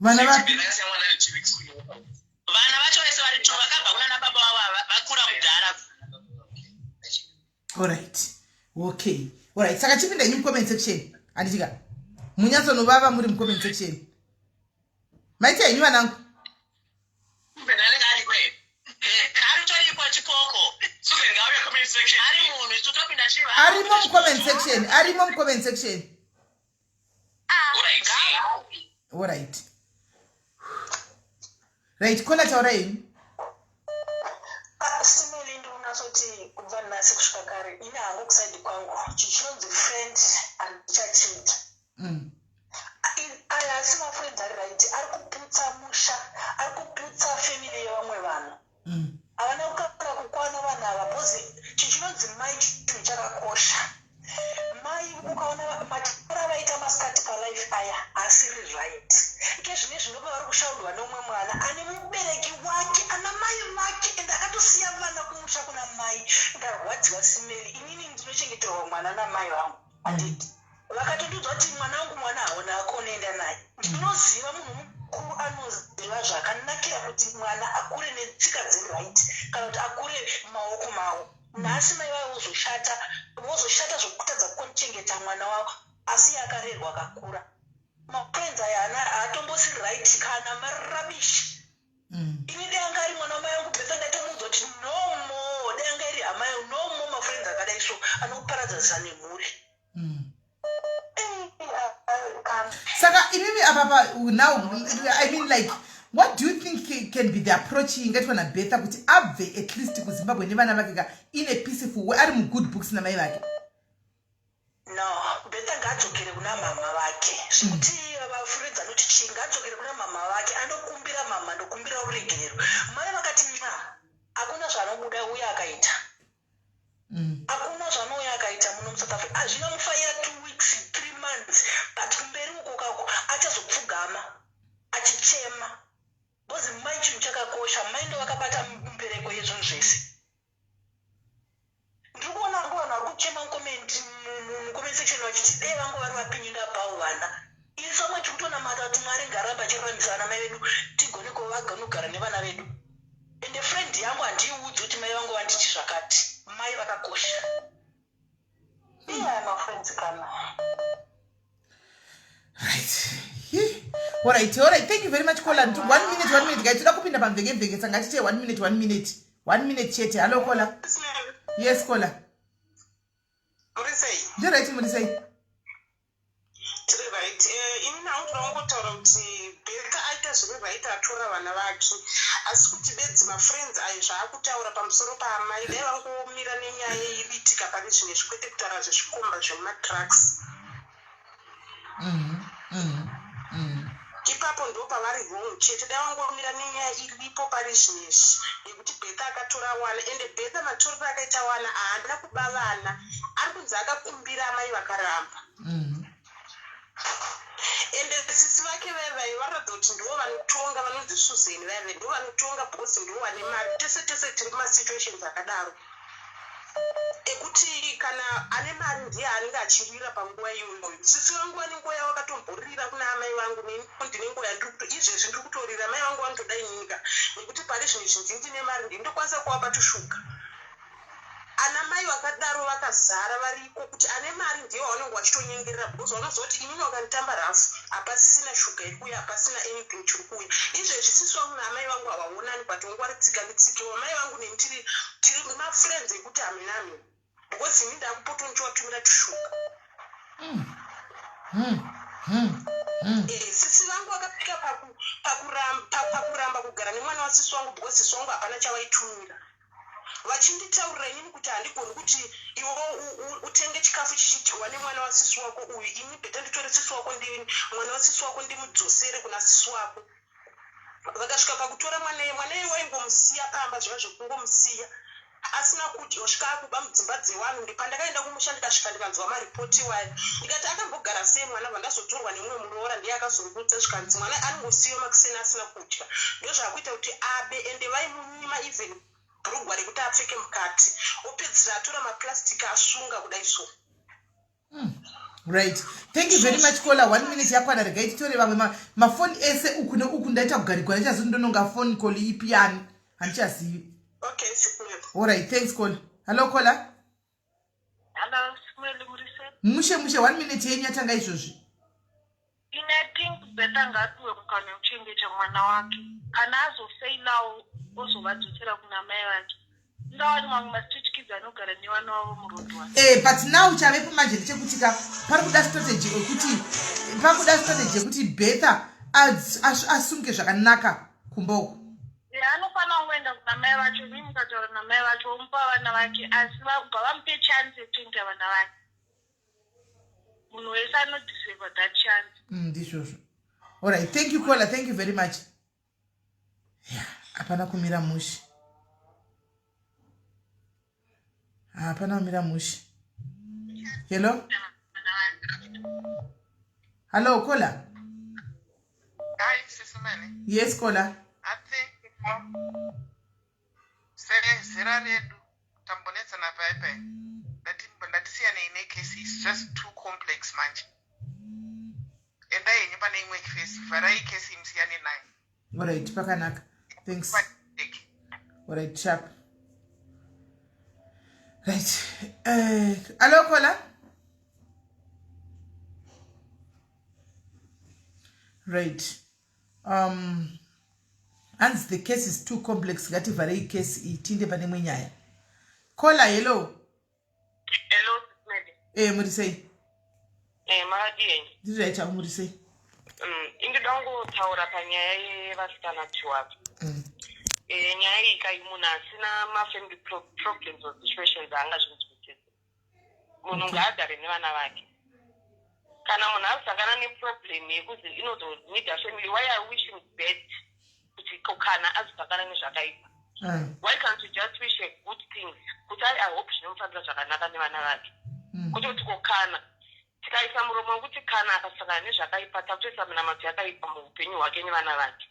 Vana vacho vese vari tu vakabva kuna nababa wavo vakura kudhara. Alright. Okay. Alright. Saka chipinda mu comment section. Anditika. Munyatsonovava muri mu comment section. Maite yenyu vanangu. Mbenanenge ari kwe. Aritoripo chipoko. Suzengawe comment section. Ari munhu tutopinda chiva. Arimo mu comment section. Arimo mu comment section. Alright. Alright. Right, kola taura imi. Simeli ndi unazoti kubva nhasi kusvika kare ine hangu kusaidi kwangu chichinonzi friend handichatindi aya asi mafriends ari right ari kuputsa musha ari kuputsa family yevamwe vanhu havana kukakura kukwana vanhu ava bhozi chichinonzi mai chinhu chakakosha mai ukaona matara vaita masikati palife aya asiri right ike zvine zvinova vari kushaurwa nomwe mwana ane mubereki wake ana mai vake ende akatosiya vana kumusha kuna mai ndarwadziwa Simeli inini ndinochengeterwa mwana namai vangu handiti vakatondiudzwa kuti mwana wangu mwana haona akonoenda naye ndinoziva munhu mukuru anoziva zvakanakira kuti mwana akure netsika dzeright kana kuti akure maoko mavo nhasi mai vavo vozoshata zvokutadza kuchengeta mwana wavo asi akarerwa akakura mafriends aya haatombosiri right kana marirabishi ini danga ari mwana wamai vangu Bertha ndatomuudza kuti no more danga iri hama no more mafriends akadai so anokuparadzanisa nemhuri Saka imimi apapa now I mean like what do you think can be the approach ingaitwa na Bertha kuti abve at least kuZimbabwe nevana vake in a peaceful way ari mu good books na mai vake? No, Bertha ngadzokere kuna mama vake zvikuti vafriends anoti chingadzokere kuna mama vake anokumbira mama ndokumbira uregerero mai vakati hakuna zvanobuda uye akaita hakuna zvanouya akaita muno muSouth Africa hazvina mufaira 2 weeks 3 months but kumberi uko kako achazopfugama achichema bhozi mai chinhu chakakosha mai ndo vakabata mbereko yezvinhu zvese ndiri kuona vangu vari kuchema mucomment section vachiti dei vangu vari vapinyinda pavo vana ini somwe chikutonamata kuti mwari ngaramba achirambisa vana mai vedu tigone kuvaganogara nevana vedu ende friend yangu handiiudzi kuti mai vangu vanditi zvakati mai vakakosha mafriends kana right alright thank you very much Kola 1 minute guys toda kupinda pamveke sanga tite 1 minute chete hello Kola yes Kola muri sei tiri right ini nawo ndinongotaura kuti Bertha aita zviri right atora vana vake asi kuti bedzi mafriends ayo zvaakutaura pamusoro pamai dai vangomira nenyaya iriitika pane zvimwe zvikwete kutaura zvezvikomba zvemadrugs ipapo ndo pavari wrong chete dai vangomira nenyaya iripo pane zvinezvi nekuti Bertha akatora wana ende Bertha matorero akaita wana haana kuba vana ari kunzi akakumbira amai vakaramba ende sisi vake vevai varatidza kuti ndivo vanotonga vanonzi Suzeni veve ndivo vanotonga bhosi ndivo vane mari tese tiri mumasituations akadaro ekuti kana ane mari ndiye anenge achiwira panguva iyoyo sisi vangu vane nguva yavo vakatomborira kuna amai vangu ndine nguva izvezvi ndiri kutorira mai vangu vanotodai nyika nekuti pane zvinhu zvinji ndine mari ndindokwanisa kuvapa tushuga ana mai vakadaro vakazara variko kuti ane mari ndiye vanenge vachitonyengerera bhozi vanoziva kuti inini wakanditamba rafu hapasisina shuga ikuya hapasina anything chiri kuya izvezvi sisi vangu naamai vangu havaonani but vangu vari tsika netsikiwa mai vangu neni tiri mafriends ekuti haminami because ini ndakupota ndichivatumira tushuga sisi vangu vakapika pakuramba kugara nemwana wasisi vangu because sisi vangu hapana chavaitumira vachinditaurira inini kuti handigoni kuti iwo utenge chikafu chichidyiwa nemwana wasisi wako uyu ini Bertha nditore sisi wako ndini mwana wasisi wako ndimudzosere kuna sisi wako vakasvika pakutora mwanaye waingomusiya pamba zviva zvekungomusiya asina kuti osvika akuba mudzimba dzevanhu ndipandakaenda kumusha ndikasvika ndikanzwa maripoti wayo ndikati akambogara sei mwana vandazotorwa nemumwe muroora ndiye akazongutsa zvikanzi mwana anongosiyiwa makuseni asina kudya ndo zvaakuita kuti abe ende vaimunyima even bhurugwa rekuti apfeke mukati opedzisira atora mapurasitiki asunga kudai so right thank you very much Kola 1 minute yakwana regai titore vamwe mafoni ese uku neuku ndaita kugarigwa ndichazondononga phone call ipi yani handichazivi okay sikule alright thanks Kola hello Kola hello Simeli murise mushe 1 minute yenyu yatanga izvozvi I think Bertha ngatuwe kukana uchengeta mwana wake kana azofeilawo ozovadzosera kuna mai vake ndawani mamwe mastreet kids anogara nevana vavo murodwa but now chavepo manjeri chekutika parikuda strategy yekuti Bertha asunge zvakanaka kumboko anofanira kungoenda kuna mai vacho mimi mukataura namai vacho omupa vana vake asi vabva vamupe chance yekuenda vana vake. Munhu wese anodeserva that chance. Ndizvozvo. All right, thank you caller, thank you very much. Yeah, hapana kumira mushi. Hapana kumira mushi. Hello? Hello, caller. Hi, SIS MELLY. Yes, caller. I think Zera Redu Tambonetsa na Pepe. That is an case is just too complex, man. And I never name with face. Varai case him see 9. All right, Pakanak. Thanks. All right, sharp. Right. Hello, caller. Right. As the case is too complex, gati varai case itinde pane Nyaya. Caller, hello. Hello, Mary. Muri say. Madi. This is right, muri say. Ingida ngotaura panyaya yevasikana chiwapo. Nyaya iyi munhu asina mafamily problems or situations angazvinzwisisa. Munhu ngaagare nevana vake. Kana munhu asangana neproblem yekuti inozonida family, why are we wishing bad kuti kana azosangana nezvakaipa? Why can't you just wish a good things? Kuti I hope zvinomufambira zvakanaka nevana vake. Kuti kokana tikaisa muromo wekuti kana akasangana nezvakaipa takutoisa munamadzo yakaipa muupenyu hwake nevana vake.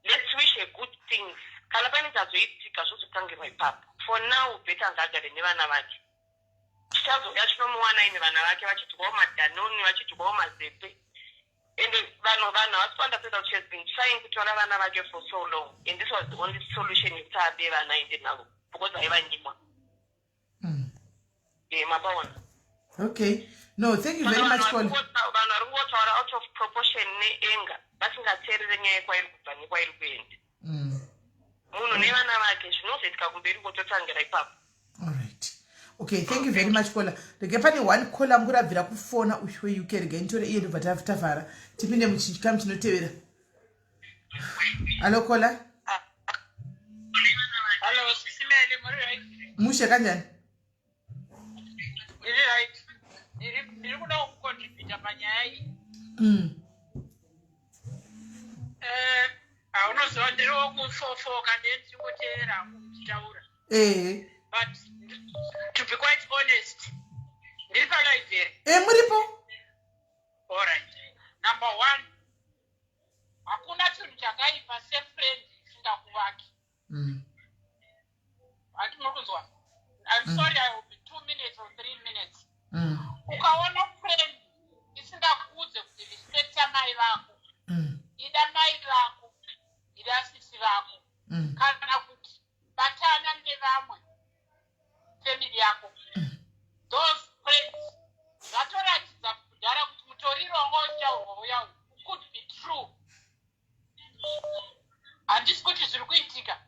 Let's wish a good things. Kana pane chazoitika zvozotangirwa ipapo. For now, better ngagare nevana vake. Chichazoya chinomuwana ine vana vake vachidyawo madanoni, vachidyawo mazepe. And vanhu havasikuandapedza kuti she has been trying kutora vana vake for so long. And this was the only solution yekuti abe vana ende navo. Because aiva nyimwa. Mapaona. Okay. No, thank you very much for... Vanhu vari kungotaura out of proportion neanger. Vasingateerere nyaya kwairi kubva nekwairi kuenda. Munhu nevana vake zvinozoitika kumberi kototangira ipapo. All right. Okay, thank you very much caller. Rege pane one caller ngurabvira kufona ushwe UK rege ntore iye ndobva tavhara. Tipinde muchikamu chinotevera. Hello caller. Hello, SIS MELLY, muri right? Mushe kanjani? Iri right. Ndiri kuda kucontribute panyaya iyi. Unoziva ndiri wokufofoka ndendingoteerera muchitaura. But to be quite honest, ndiri palive here. Muripo? All right. Number one, hakuna chinhu chakaipa sefriend isingakuvaki. Hatinokuzwa. I'm sorry, I will be 2 minutes or 3 minutes. Ukaona friend isingakuudze kuti respecta mai vako. Ida mai vako, ida sisi vako. Kana kuti batana nevamwe family yako. Those friends zvatoratidza kudhara kuti mutorirongo chaurwa could be true. Handisi kuti zviri kuitika.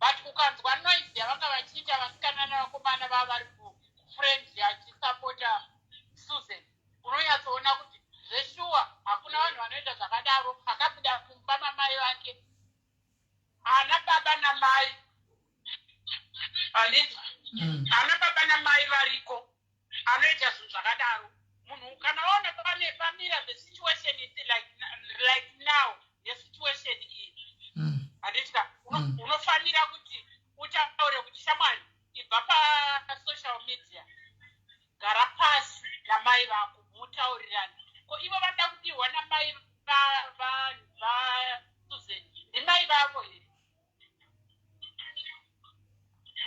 But ukanzwa noise yavanga vachiita vasikana navakomana vava vari kufriends yachisapota Susan, unonyatsoona kuti zveshuwa hakuna vanhu vanoita zvakadaro. Akabuda kumba mamai vake, ana baba namai, ana baba namai variko, anoita zvinhu zvakadaro. Munhu kana waona pamira the situation is like now, the situation is handika unofanira kuti utaure kuti shamwari ibva pasocial media, gara pasi namai vako mutaurirane. Ko ivo vada kudirwa namai vaSusan, ndimai vavo here?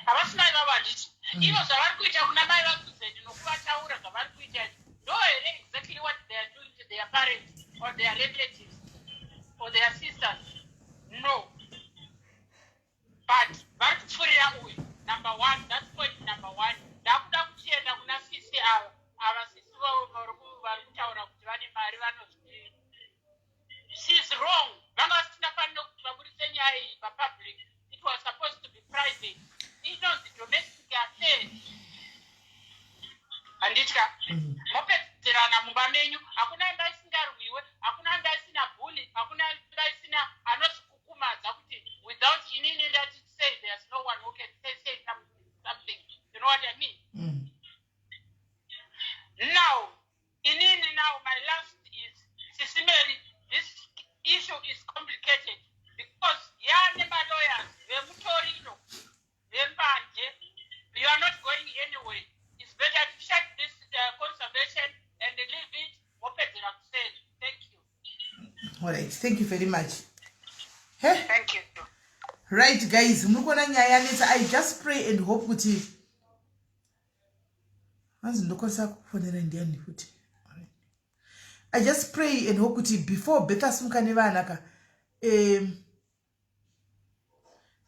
Havasina ivavo handiti. Ivo zvavari kuita kuna mai vaSusan nokuvataura zvavari kuita ndo here exactly what they are doing to their parents or their relatives or their sisters? No. But vari kupfurira uyu. Number one, that's point number one. Ndakuda kuchienda kuna sisi ava sisi vari kutaura kuti vane mari vanozvi. She's wrong. Vanga vasingafanira kuti vaburitse nyaya iyi papublic. It was supposed to be private. Inonzi domestic affairs. Handitya mopedzerana mumba menyu, hakuna imba isingarwiwe, hakuna imba isina bhuli, hakuna imba isina anozvikukumadza kuti All right, thank you very much. Hey? Thank you. Right, guys, mukona Nyaya nesa. I just pray and hope kuti I just pray and hope kuti before Bertha simuka nevanaka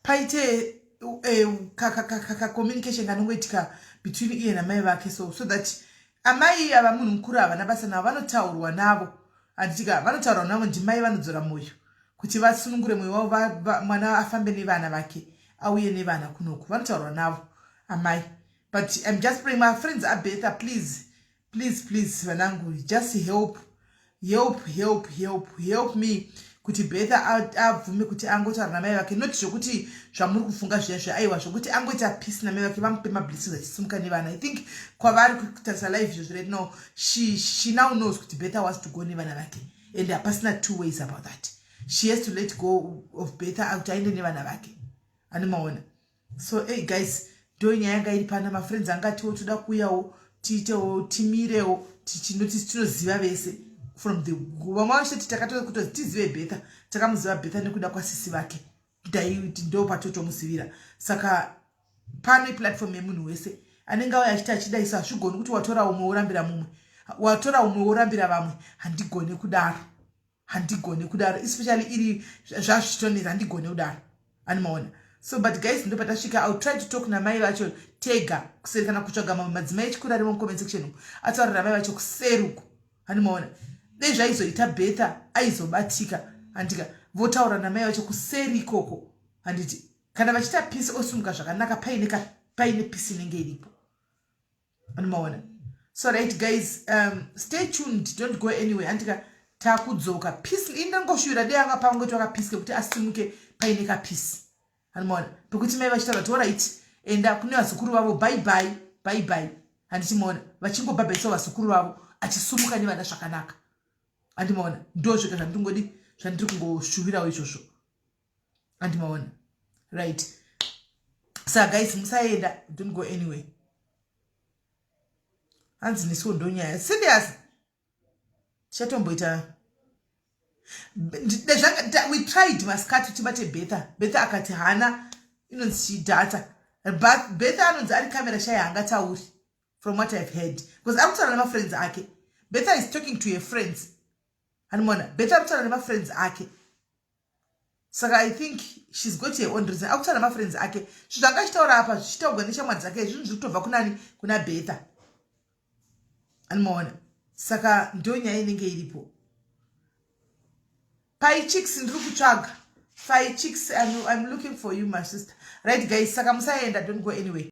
paite communication kanongoitika between iye namai vake so that amai ava munhu mukuru havana basa navo vanotaurwa navo anditika vanotaurwa navo ndimai vanodzora mwoyo kuti vasunungure mwoyo wavo mwana afambe nevana vake auye nevana kunoku vanotaurwa navo amai. But I'm just praying, my friends are better. Please, Vanangu, just help me. Kuti better avume kuti angota na mai vake not zvokuti zvamuri kufunga zveshe aiwa zvokuti angoita peace na mai vake vamupe mablessings achisumuka nevana. I think kwavari kutarisa life right now she now knows kuti better wants to go nevana vake and there are personal two ways about that. She has to let go of better out aende nevana vake animaona. So hey guys, doing yanga iri pana my friends angatiwo toda kuyawo tiitewo timirewo tinoziva vese from the vamawasheti takatoa kuti tizive Bertha takamuziva Bertha nekuda kwasisi vake ndo patotomuzivira saka pane platform yemunhu wese anenge auya achiti achida isu hazvigoni kuti watora umwe urambira mumwe watora umwe urambira vamwe handigoni kudaro especially iri zvazvitonera handigoni kudaro animaona. So but guys ndo patasvika I'll try to talk na mai vacho tega kuseri kana kutsvaga madzimai chikura ari mu comment section ataurira mai vacho kuseruku animaona dei zvaizoita Bertha aizobatika andika votaura na mai vacho kuseri ikoko handiti kana vachita peace osumuka zvakanaka paine peace inenge iripo animaona. So right guys, stay tuned, don't go anywhere andika takudzoka peace indangoshuvira dei anga pangotwaka peace kuti asimuke paine ka peace animaona pekuti mai vachitaura kuti alright enda kune vazukuru vavo bye bye handichimaona vachingobhabhaisa vazukuru vavo achisumuka nevana zvakanaka handimaona ndozvika zvandiri kungoshuvirawo izvozvo handimaona right. So guys musaenda, don't go anywhere. Hanzi nisiwo ndo Nyaya serious chatomboita we tried maskati tibate Bertha akati hana inonzi data but Bertha anonzi ari camera shaya hangatauri from what I've heard because akutaura nama friends ake. Bertha is talking to her friends animona Bertha akutaura nama friends ake saka I think she's got her own reason akutaura nama friends ake zvanga achitaura apa zvichitaurwa neshamwari dzake zvinhu zviri kutobva kunani kuna Bertha animona saka ndo Nyaya inenge iripo. Pai chicks ndiri kutsvaga. Pai chicks, I'm looking for you my sister. Right guys, saka musaenda, don't go anyway.